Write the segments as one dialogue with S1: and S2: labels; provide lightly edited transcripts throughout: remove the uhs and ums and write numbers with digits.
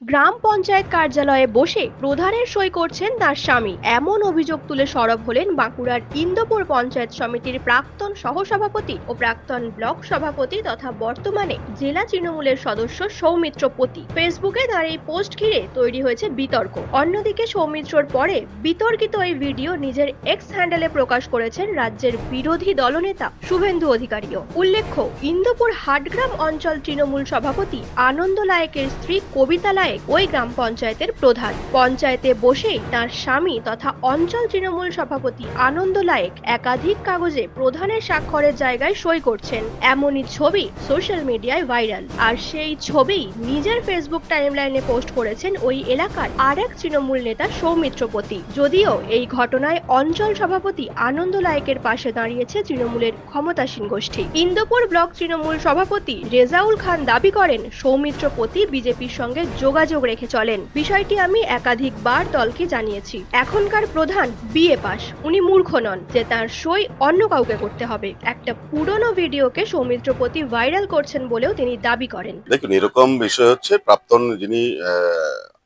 S1: গ্রাম পঞ্চায়েত কার্যালয়ে বসে প্রধানের সই করছেন তার স্বামী, এমন অভিযোগ তুলে সরব হলেন বাঁকুড়ার ইন্দোপুর পঞ্চায়েত সমিতির প্রাক্তন সহসভাপতি ও প্রাক্তন ব্লক সভাপতি তথা বর্তমানে জেলা তৃণমূলের সদস্য সৌমিত্র পতি। ফেসবুকে তার এই পোস্ট ঘিরে তৈরি হয়েছে বিতর্ক। অন্যদিকে সৌমিত্রর পরে বিতর্কিত এই ভিডিও নিজের এক্স হ্যান্ডেলে প্রকাশ করেছেন রাজ্যের বিরোধী দলনেতা শুভেন্দু অধিকারীও। উল্লেখ্য, ইন্দোপুর হাটগ্রাম অঞ্চল তৃণমূল সভাপতি আনন্দ লায়েকের স্ত্রী কবিতা লায়েক ওই গ্রাম পঞ্চায়েতের প্রধান। পঞ্চায়েতে বসেই তার স্বামী তথা অঞ্চল তৃণমূল সভাপতি আনন্দ লায়েক একাধিক কাগজে প্রধানের স্বাক্ষরের জায়গায় সই করছেন, এমনই ছবি সোশ্যাল মিডিয়ায় ভাইরাল। আর সেই ছবি নিজের ফেসবুক টাইমলাইনে পোস্ট করেছেন ওই এলাকার আরেক তৃণমূল নেতা সৌমিত্র পতি। যদিও এই ঘটনায় অঞ্চল সভাপতি আনন্দ লায়েকের পাশে দাঁড়িয়েছে তৃণমূলের ক্ষমতাসীন গোষ্ঠী। ইন্দোপুর ব্লক তৃণমূল সভাপতি রেজাউল খান দাবি করেন, সৌমিত্র পতি বিজেপির সঙ্গে যোগাযোগ রেখে চলেন। বিষয়টি আমি একাধিকবার দলকে জানিয়েছি। এখনকার প্রধান বিএ পাস, উনি মূর্খ নন যে তার সই অন্য কাউকে করতে হবে। একটা পুরনো ভিডিওকে সৌমিত্র পতি ভাইরাল করছেন বলেও তিনি দাবি করেন।
S2: দেখুন, এরকম বিষয় হচ্ছে প্রাক্তন যিনি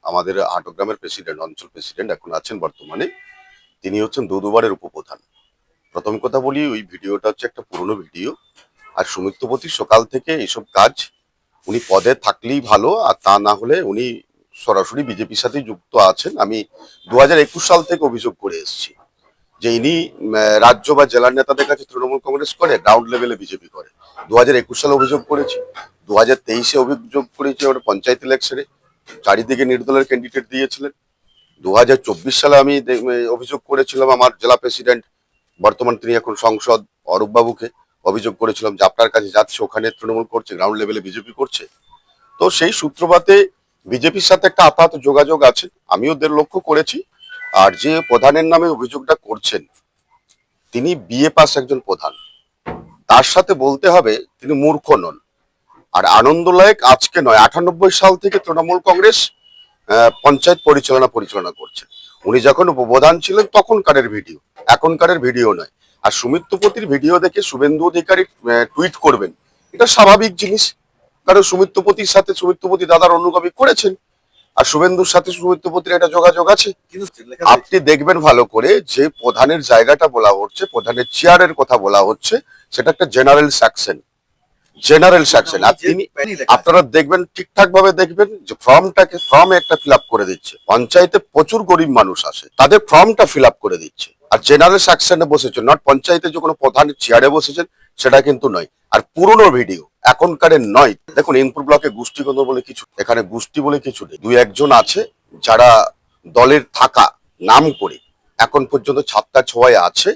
S2: আমাদের আটগ্রামের প্রেসিডেন্ট, অঞ্চল প্রেসিডেন্ট এখন আছেন বর্তমানে, তিনি হচ্ছেন দুবারের উপপ্রধান। প্রথম কথা বলি, ওই ভিডিওটা হচ্ছে একটা পুরনো ভিডিও। আর সুমিত্রপতি সকাল থেকে এইসব কাজ উনি পদে থাকলেই ভালো, আর তা না হলে উনি সরাসরি বিজেপির সাথে যুক্ত আছেন। আমি 2021 সাল থেকে অভিযোগ করে এসেছি যে ইনি রাজ্য বা জেলার নেতাদের কাছে তৃণমূল কংগ্রেস করে, গ্রাউন্ড লেভেলে বিজেপি করে। 2021 সালে অভিযোগ করেছি, 2023-এ অভিযোগ করেছি ওটা পঞ্চায়েত ইলেকশনে, চারিদিকে নির্দলের ক্যান্ডিডেট দিয়েছিলেন। 2024 সালে আমি অভিযোগ করেছিলাম আমার জেলা প্রেসিডেন্ট, বর্তমান তিনি এখন সংসদ, অরূপ বাবুকে অভিযোগ করেছিলাম যে আপনার কাছে যাচ্ছে ওখানে তৃণমূল করছে, গ্রাউন্ড লেভেলে বিজেপি করছে। তো সেই সূত্রপাতে বিজেপির সাথে একটা আপাতত যোগাযোগ আছে, আমিও লক্ষ্য করেছি। আর যে প্রধানের নামে অভিযোগটা করছেন, তিনি বিএ পাস একজন প্রধান, তার সাথে বলতে হবে তিনি মূর্খ নন। আর আনন্দ লায়েক আজকে নয়, 98 সাল থেকে তৃণমূল কংগ্রেস পঞ্চায়েত পরিচালনা করছে। উনি যখন উপপ্রধান ছিলেন তখনকারের ভিডিও, এখনকারের ভিডিও নয়। আর সুমিত্রপতির ভিডিও দেখে শুভেন্দু অধিকারী টুইট করবেন, এটা স্বাভাবিক জিনিস, কারণ সুমিত্রপতির সাথে সুমিত্রপতি দাদার অনুগামী করেছেন, আর শুভেন্দুর সাথে সুমিত্রপতির একটা যোগাযোগ আছে। আপনি দেখবেন ভালো করে যে প্রধানের জায়গাটা বলা হচ্ছে, প্রধানের চেয়ারের কথা বলা হচ্ছে, সেটা একটা জেনারেল সেকশন। আর তিনি, আপনারা দেখবেন ঠিকঠাক ভাবে দেখবেন যে ফর্মে একটা ফিল আপ করে দিচ্ছে। পঞ্চায়েতে প্রচুর গরিব মানুষ আসে, তাদের ফর্মটা ফিল আপ করে দিচ্ছে। আর জেনারেল সেকশনে বসেছেন, নট পঞ্চায়েতে যে কোনো প্রধানের চেয়ারে বসেছেন সেটা কিন্তু নয়। আর পুরনো ভিডিও, এখনকারের নয়। দেখুন, ইনপুট ব্লকে গোষ্ঠীগত বলে কিছু, এখানে গোষ্ঠী বলে কিছু নেই। দুই একজন আছে যারা দলের থাকা নাম করে এখন পর্যন্ত ছাত্রা ছোঁয়ায় আছে,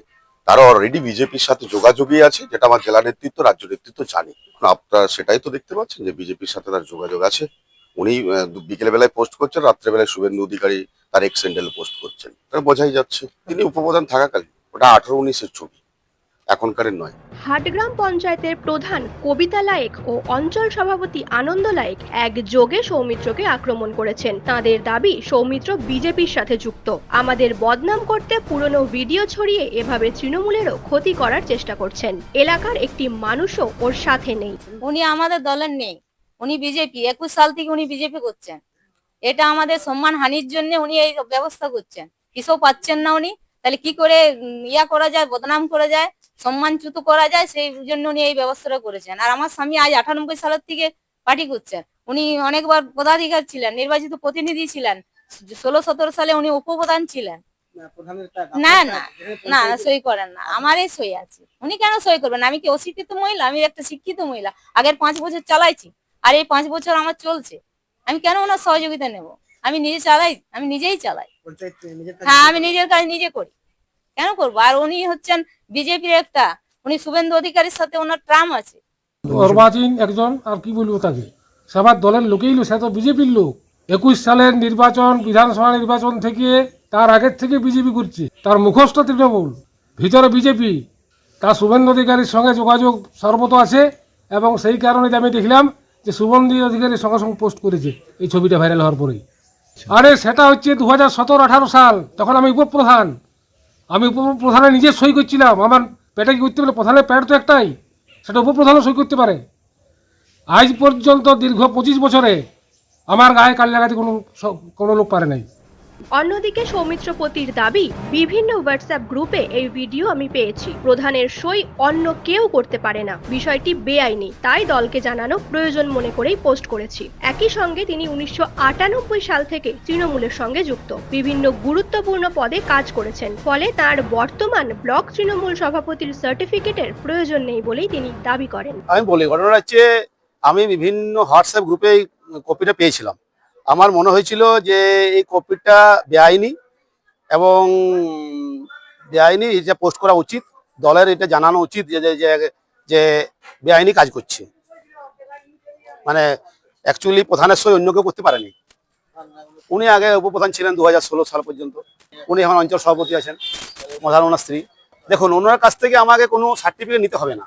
S2: তারা অলরেডি বিজেপির সাথে যোগাযোগই আছে, যেটা আমার জেলা নেতৃত্ব, রাজ্য নেতৃত্ব জানে। আপনারা সেটাই তো দেখতে পাচ্ছেন যে বিজেপির সাথে তার যোগাযোগ আছে। উনি বিকেল বেলায় পোস্ট করছেন, রাত্রেবেলায় শুভেন্দু অধিকারী তার এক্স হ্যান্ডেলে পোস্ট করছেন, এটা বোঝাই যাচ্ছে তিনি উপপ্রধান থাকাকালীন। ওটা 18-19-এর ছবি, এখনকারের নয়।
S1: হাটগ্রাম পঞ্চায়েতের প্রধান কবিতা লায়েক ও অঞ্চল সভাপতি আনন্দ লায়েক একযোগে সৌমিত্রকে আক্রমণ করেছেন। তাদের দাবি, সৌমিত্র বিজেপির সাথে যুক্ত। আমাদের বদনাম করতে পুরনো ভিডিও ছড়িয়ে এভাবে তৃণমূলেরও ক্ষতি করার চেষ্টা করছেন। এলাকার একটি মানুষও ওর সাথে নেই।
S3: উনি আমাদের দলের নেই, উনি বিজেপি। 21 সাল থেকে উনি বিজেপি করছেন। এটা আমাদের সম্মান হানির জন্য উনি এই ব্যবস্থা করছেন। কিসব পাচ্ছেন না উনি, তাহলে কি করে ইয়া করা যায়, বদনাম করা যায়, সম্মানচ্যুত করা যায়, সেই জন্য উনি এই ব্যবস্থাটা করেছেন। আর আমার স্বামী আজ 98 সালের থেকে পার্টি করছেন। উনি অনেকবার পদাধিকার ছিলেন, নির্বাচিত প্রতিনিধি ছিলেন। 16-17 সালে উনি উপপ্রধান ছিলেন। না না না, সই করেন না, আমারই সই আছে। উনি কেন সই করবেন? আমি কি অশিক্ষিত মহিলা? আমি একটা শিক্ষিত মহিলা, আগের 5 বছর চালাইছি, আর এই 5 বছর আমার চলছে। আমি কেন ওনার সহযোগিতা নেব? আমি নিজে চালাই, আমি নিজেই চালাই। হ্যাঁ, আমি নিজের কাজ নিজে করি, কেন করবো? আর উনি হচ্ছেন বিজেপির একটা, উনি শুভেন্দু অধিকারীর সাথে ওনার ট্রাম আছে।
S4: অর্বাচীন একজন, আর কি বলবো তাকে, সবার দলের লোকেই, সে তো বিজেপির লোক। 21 সালের নির্বাচন, বিধানসভা নির্বাচন থেকে, তার আগের থেকে বিজেপি করছে। তার মুখস্থ তৃণমূল, ভিতরে বিজেপি। তার শুভেন্দু অধিকারীর সঙ্গে যোগাযোগ সর্বত আছে, এবং সেই কারণে আমি দেখলাম যে শুভেন্দু অধিকারীর সঙ্গে সঙ্গে পোস্ট করেছে এই ছবিটা ভাইরাল হওয়ার পরেই। আরে সেটা হচ্ছে 2017-18 সাল, তখন আমি উপপ্রধান। আমি উপপ্রধানে নিজে সই করছিলাম। আমার পেটে কি করতে পারে? প্রধানের প্যাড তো একটাই, সেটা উপপ্রধানও সই করতে পারে। আজ পর্যন্ত দীর্ঘ 25 বছরে আমার গায়ে কাল লাগাতে কোনো লোক পারে নাই।
S1: অন্যদিকে সৌমিত্রপতির দাবি, বিভিন্ন হোয়াটসঅ্যাপ গ্রুপে এই ভিডিও আমি পেয়েছি। প্রধানের সই অন্য কেউ করতে পারে না, বিষয়টি বেআইনি, তাই দলকে জানানো প্রয়োজন মনে করেই পোস্ট করেছি। একই সঙ্গে তিনি 1998 সাল থেকে তৃণমূলের সঙ্গে যুক্ত, বিভিন্ন গুরুত্বপূর্ণ পদে কাজ করেছেন, ফলে তার বর্তমান ব্লক তৃণমূল সভাপতির সার্টিফিকেটের প্রয়োজন নেই বলেই তিনি দাবি করেন।
S5: আমি বলি, ঘটনা হচ্ছে আমি বিভিন্ন হোয়াটসঅ্যাপ গ্রুপে এই কপিটা পেয়েছিলাম। আমার মনে হয়েছিল যে এই কপিটা বেআইনি এবং বেআইনি, এটা পোস্ট করা উচিত, দলের এটা জানানো উচিত যে বেআইনি কাজ করছে। মানে অ্যাকচুয়ালি প্রধানের সই অন্য কেউ করতে পারেনি। উনি আগে উপপ্রধান ছিলেন 2016 সাল পর্যন্ত, উনি এখন অঞ্চল সভাপতি আছেন, প্রধান ওনার স্ত্রী। দেখুন, ওনার কাছ থেকে আমাকে কোনো সার্টিফিকেট নিতে হবে না,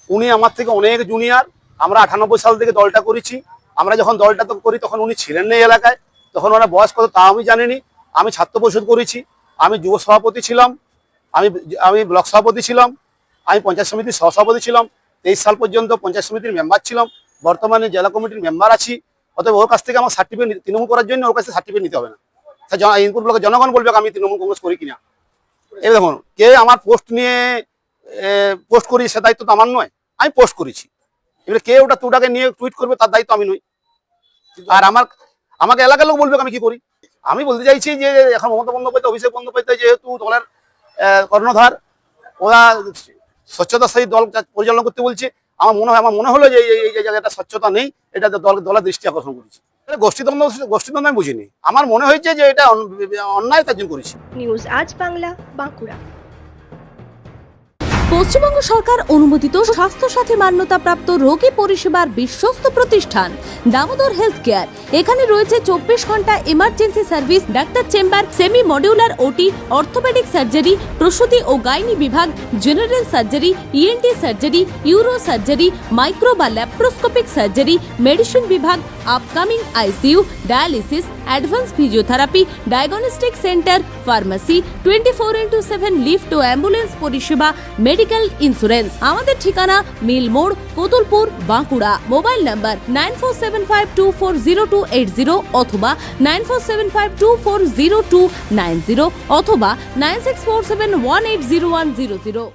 S5: উনি আমার থেকে অনেক জুনিয়র। আমরা 98 সাল থেকে দলটা করেছি। আমরা যখন দলটা তো করি তখন উনি ছিলেন না এলাকায়, তখন ওনার বয়স কত তা আমি জানিনি। আমি ছাত্র পরিষদ করেছি, আমি যুব সভাপতি ছিলাম, আমি ব্লক সভাপতি ছিলাম, আমি পঞ্চায়েত সমিতির সহসভাপতি ছিলাম, 23 সাল পর্যন্ত পঞ্চায়েত সমিতির মেম্বার ছিলাম, বর্তমানে জেলা কমিটির মেম্বার আছি। অতএব ওর কাছ থেকে আমার সার্টিফিকেট, তৃণমূল করার জন্য ওর কাছে সার্টিফিকেট নিতে হবে না। ইনপুট ব্লকের জনগণ বলবে আমি তৃণমূল কংগ্রেস করি কিনা। এই দেখুন, কে আমার পোস্ট নিয়ে পোস্ট করি সে দায়িত্ব তো আমার নয়, আমি পোস্ট করেছি। এবারে কে ওটাকে নিয়ে টুইট করবে তার দায়িত্ব আমি নই। আর আমাকে এলাকার লোক বলবে আমি কি করি। আমি বলতে চাইছি যে এখন মমতা বন্দ্যোপাধ্যায়, অভিষেক বন্দ্যোপাধ্যায় যেহেতু দলের কর্ণধার, ওরা স্বচ্ছতার সহিত দল পরিচালনা করতে বলছে। আমার মনে হলো যে এই জায়গাটা স্বচ্ছতা নেই, এটা দলের দৃষ্টি আকর্ষণ করেছি। গোষ্ঠীদ্বন্দ্ব আমি বুঝিনি, আমার মনে হয়েছে যে এটা অন্যায় তার জন্য করেছি।
S1: নিউজ আজ বাংলা, বাঁকুড়া।
S6: পশ্চিমবঙ্গ সরকার অনুমোদিত স্বাস্থ্যসাথী মান্যতাপ্রাপ্ত রোগী পরিষেবার বিশ্বস্ত প্রতিষ্ঠান দামোদর হেলথ কেয়ার। এখানে রয়েছে 24 ঘন্টা emergency service, doctor chamber, semi modular OT, orthopaedic surgery, প্রসূতি ও গাইনি বিভাগ, general surgery, ENT surgery, uro surgery, micro বা ল্যাপ্রোস্কোপিক সার্জারি, মেডিসিন বিভাগ, upcoming ICU, dialysis, advance physiotherapy, diagnostic centre, pharmacy, 24x7 lift ও ambulance পরিষেবা, medical insurance. আমাদের ঠিকানা মিল মোড়, কোতুলপুর, বাঁকুড়া। মোবাইল নাম্বার 9475240280 অথবা 9475240290 অথবা 9647180100।